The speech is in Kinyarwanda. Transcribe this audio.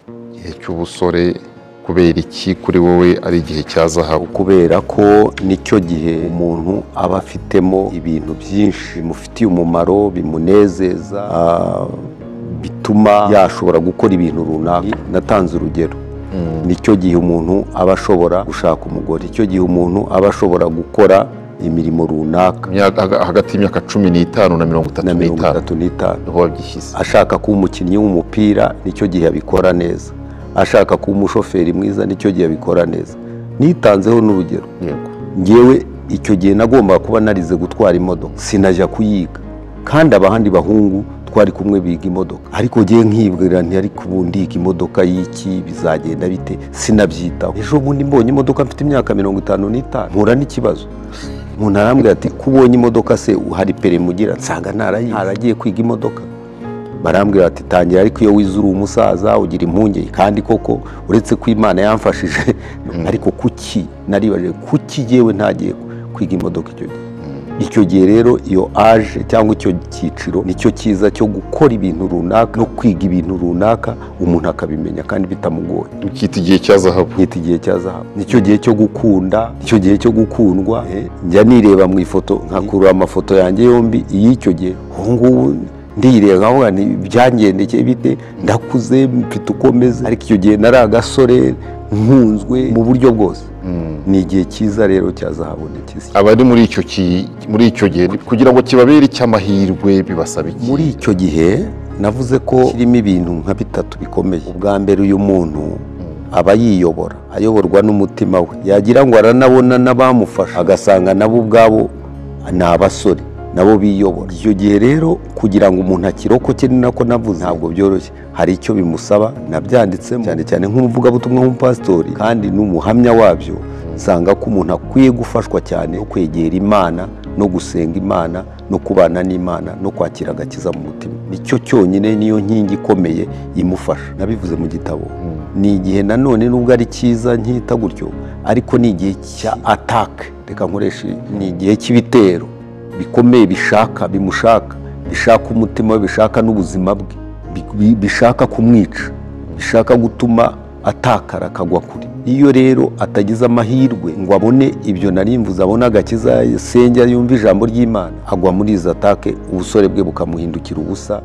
igihe cy'ubusore kubera iki kuri wowe ari igihe cya zahabu? Kubera ko nicyo gihe umuntu aba afitemo ibintu byinshi bimufitiye umumaro, bimunezeza, bituma yashobora gukora ibintu runaka. Natanze urugero, nicyo gihe umuntu aba ashobora gushaka umugore, icyo gihe umuntu aba ashobora gukora imirimo runaka. Hagati y'imyaka 15 na 35 niho wabyishyize. Ashaka kuba umukinnyi w'umupira, nicyo gihe abikora neza. Ashaka kuba umushoferi mwiza, nicyo gihe abikora neza. Nitanzeho n'urugero, ngewe icyo gihe nagomba kuba narize gutwara imodoka, sinajya kuyiga, kandi abahandi bahungu twari kumwe biga imodoka, ariko ngewe nkibwira nti ariko ubundi imodoka y'iki, bizagenda bite, sinabyitaho. Ejo bundi mbonye imodoka mfite imyaka 55 mpura n'ikibazo. Umuntu arambwira ati kubonye imodoka se hari permis ugira? Nsanga naragiye kwiga imodoka. Barambwira ati tangira, ariko iyo wizura umusaza ugira impungenge, kandi koko uretse ko Imana yamfashije, ariko kuki naribaje kuki yewe ntagiye kwiga imodoka icyo gihe. Icyo gihe rero iyo age cyangwa icyo cyiciro nicyo cyiza cyo gukora ibintu runaka no kwiga ibintu runaka, umuntu akabimenya kandi bitamugoye. Ukita igihe cya zahabu. Nkita igihe cya zahabu. Nicyo gihe cyo gukunda, nicyo gihe cyo gukundwa. Njya nireba mu ifoto nkakurura amafoto yanjye yombi y'icyo gihe. Ngubu ndireba nkavuga ni byangendekeye bite, ndakuze mfite ukomeza, ariko icyo gihe nari agasore nkunzwe mu buryo bwose. Ni igihe cyiza rero cya zahabu. Abari muri icyo gihe kugira ngo kibabere icy'amahirwe bibasaba iki? Muri icyo gihe navuze ko kirimo ibintu nka bitatu bikomeye. Ubwa mbere, uyu muntu aba yiyobora, ayoborwa n'umutima we, yagira ngo aranabona n'abamufasha agasanga nabo ubwabo ni abasore nabo biyobora. Icyo gihe rero kugira ngo umuntu akirokoke, ni nako navuze, ntabwo byoroshye, hari icyo bimusaba. Nabyanditsemo cyane cyane nk'umuvugabutumwa w'umupasitori kandi n'umuhamya wabyo, nsanga ko umuntu akwiye gufashwa cyane no kwegera Imana, no gusenga Imana, no kubana n'Imana, no kwakira agakiza mu mutima. Nicyo cyonyine, niyo nkingi ikomeye imufasha. Nabivuze mu gitabo. Ni igihe nanone nubwo ari cyiza nkita gutyo, ariko ni igihe cya attaque, reka nkoreshe, ni igihe cy'ibitero bikomeye bishaka umutima we, bishaka n'ubuzima bwe, bishaka kumwica, bishaka gutuma atakara akagwa kure. Iyo rero atagize amahirwe ngo abone ibyo narimvuze, abone agakiza, senge yumva ijambo ry'Imana, agwa muri izo atake, ubusore bwe bukamuhindukira ubusa.